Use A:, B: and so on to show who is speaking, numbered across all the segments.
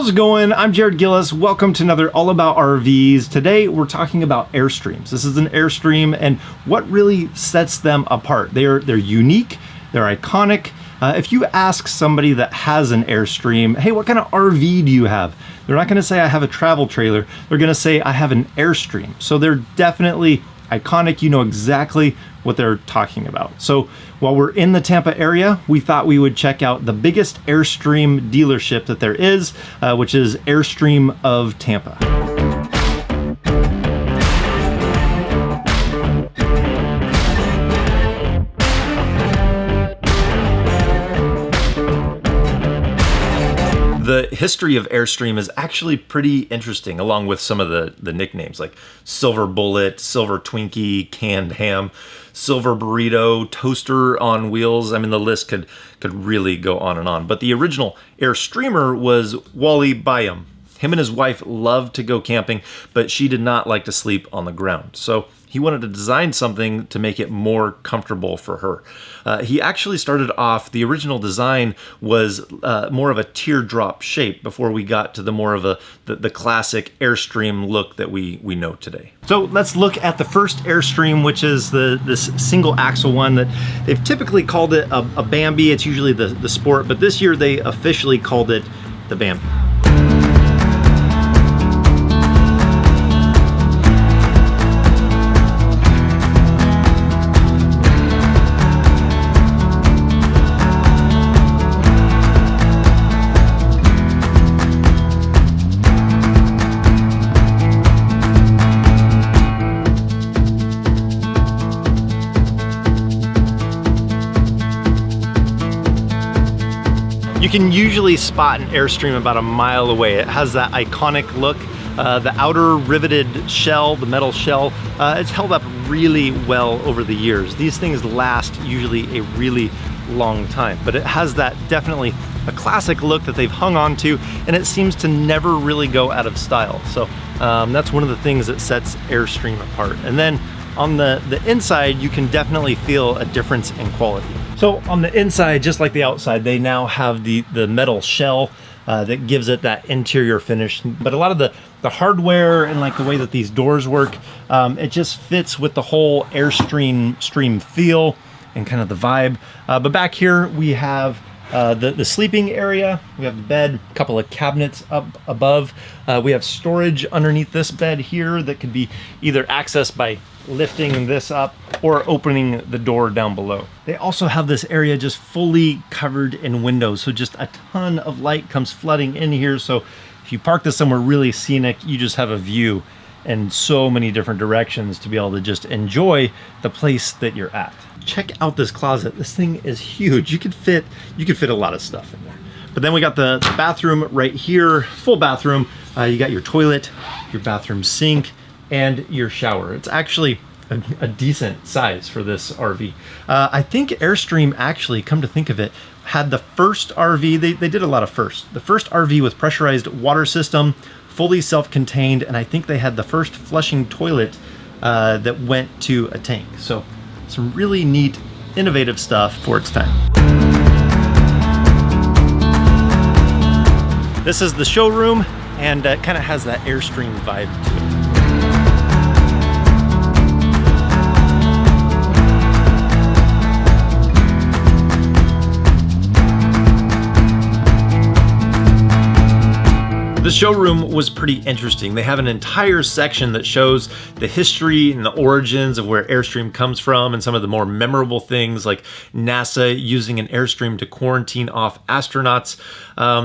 A: How's it going? I'm Jared Gillis. Welcome to another All About RVs. Today we're talking about Airstreams. This is an Airstream and what really sets them apart. They're unique, they're iconic. If you ask somebody that has an Airstream, hey, what kind of RV do you have? They're not gonna say I have a travel trailer. They're gonna say I have an Airstream. So they're definitely iconic. You know exactly what they're talking about. So while we're in the Tampa area, we thought we would check out the biggest Airstream dealership that there is, which is Airstream of Tampa. The history of Airstream is actually pretty interesting, along with some of the nicknames like Silver Bullet, Silver Twinkie, Canned Ham, Silver Burrito, Toaster on Wheels. I mean, the list could really go on and on. But the original Airstreamer was Wally Byam. Him and his wife loved to go camping, but she did not like to sleep on the ground. So he wanted to design something to make it more comfortable for her. He actually started off, the original design was more of a teardrop shape before we got to the more of the classic Airstream look that we know today. So let's look at the first Airstream, which is this single axle one that they've typically called it a Bambi. It's usually the Sport, but this year they officially called it the Bambi. You can usually spot an Airstream about a mile away. It has that iconic look. The outer riveted shell, the metal shell, it's held up really well over the years. These things last usually a really long time, but it has that definitely a classic look that they've hung on to, and it seems to never really go out of style. So that's one of the things that sets Airstream apart. And then on the inside, you can definitely feel a difference in quality. So on the inside, just like the outside, they now have the metal shell that gives it that interior finish. But a lot of the hardware and like the way that these doors work, it just fits with the whole Airstream feel and kind of the vibe. But back here we have the sleeping area. We have the bed, a couple of cabinets up above. We have storage underneath this bed here that could be either accessed by lifting this up or opening the door down below. They also have this area just fully covered in windows, so just a ton of light comes flooding in here. So if you park this somewhere really scenic, you just have a view in so many different directions to be able to just enjoy the place that you're at. Check out this closet. This thing is huge. You could fit a lot of stuff in there. But then we got the bathroom right here, full bathroom. You got your toilet, your bathroom sink, and your shower. It's actually a decent size for this RV. I think Airstream actually, come to think of it, had the first RV, they did a lot of firsts. The first RV with pressurized water system, fully self-contained, and I think they had the first flushing toilet that went to a tank. So some really neat, innovative stuff for its time. This is the showroom, and it kind of has that Airstream vibe to it. The showroom was pretty interesting. They have an entire section that shows the history and the origins of where Airstream comes from and some of the more memorable things like NASA using an Airstream to quarantine off astronauts.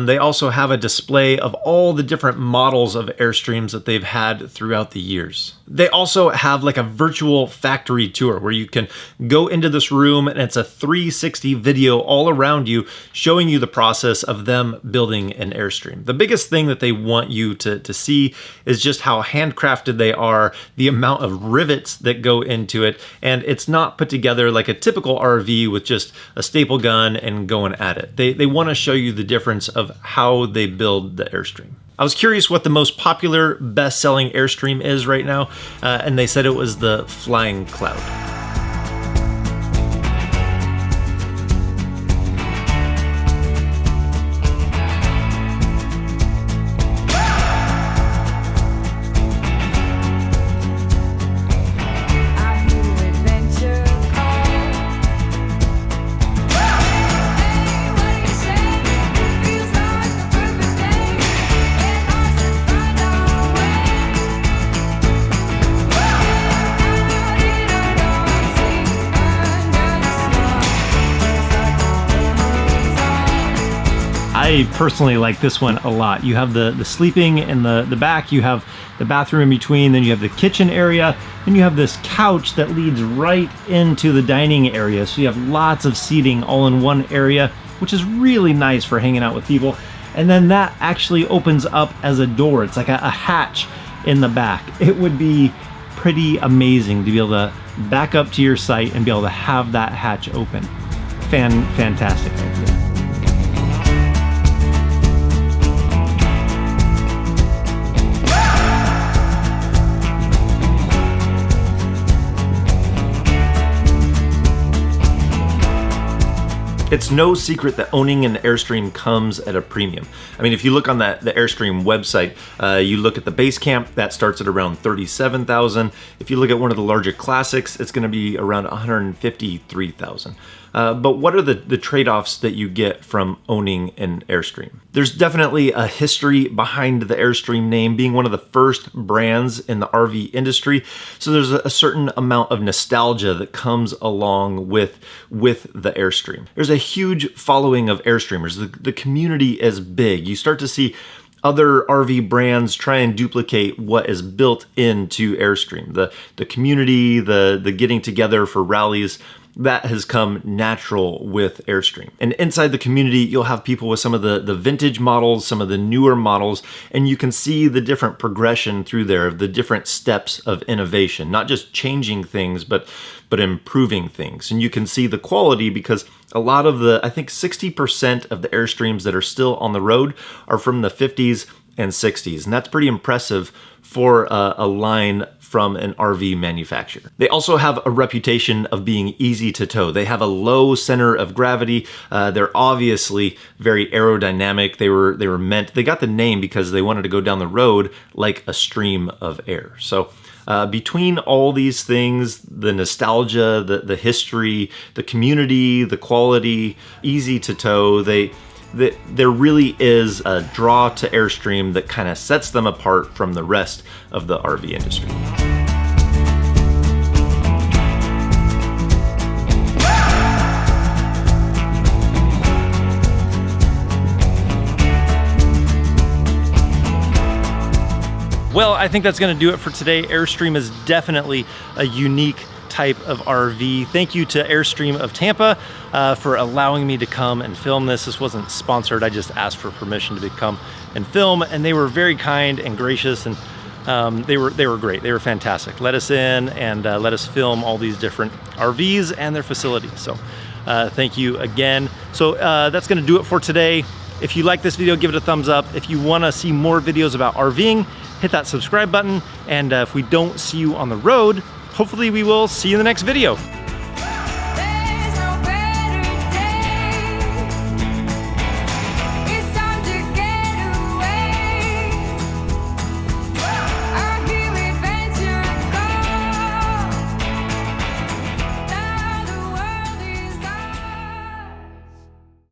A: They also have a display of all the different models of Airstreams that they've had throughout the years. They also have like a virtual factory tour where you can go into this room and it's a 360 video all around you showing you the process of them building an Airstream. The biggest thing that they want you to see is just how handcrafted they are, the amount of rivets that go into it, and it's not put together like a typical RV with just a staple gun and going at it. They want to show you the difference of how they build the Airstream. I was curious what the most popular best-selling Airstream is right now, and they said it was the Flying Cloud. I personally like this one a lot. You have the sleeping in the back, you have the bathroom in between, then you have the kitchen area, and you have this couch that leads right into the dining area. So you have lots of seating all in one area, which is really nice for hanging out with people. And then that actually opens up as a door. It's like a hatch in the back. It would be pretty amazing to be able to back up to your site and be able to have that hatch open. Fantastic idea. It's no secret that owning an Airstream comes at a premium. I mean, if you look on the Airstream website, you look at the base camp, that starts at around $37,000. If you look at one of the larger classics, it's gonna be around $153,000. But what are the trade-offs that you get from owning an Airstream? There's definitely a history behind the Airstream name, being one of the first brands in the RV industry. So there's a certain amount of nostalgia that comes along with the Airstream. There's a huge following of Airstreamers. The community is big. You start to see other RV brands try and duplicate what is built into Airstream. The community, the getting together for rallies, that has come natural with Airstream. And inside the community, you'll have people with some of the vintage models, some of the newer models, and you can see the different progression through there of the different steps of innovation, not just changing things, but improving things. And you can see the quality because a lot of I think 60% of the Airstreams that are still on the road are from the 50s and 60s. And that's pretty impressive for a line from an RV manufacturer. They also have a reputation of being easy to tow. They have a low center of gravity. They're obviously very aerodynamic. They got the name because they wanted to go down the road like a stream of air. So between all these things, the nostalgia, the history, the community, the quality, easy to tow, there really is a draw to Airstream that kind of sets them apart from the rest of the RV industry. Well, I think that's going to do it for today. Airstream is definitely a unique type of RV. Thank you to Airstream of Tampa for allowing me to come and film this. This wasn't sponsored. I just asked for permission to come and film, and they were very kind and gracious, and they were great. They were fantastic. Let us in and let us film all these different RVs and their facilities. So thank you again. So that's going to do it for today. If you like this video, give it a thumbs up. If you want to see more videos about RVing, hit that subscribe button. And if we don't see you on the road, hopefully we will see you in the next video.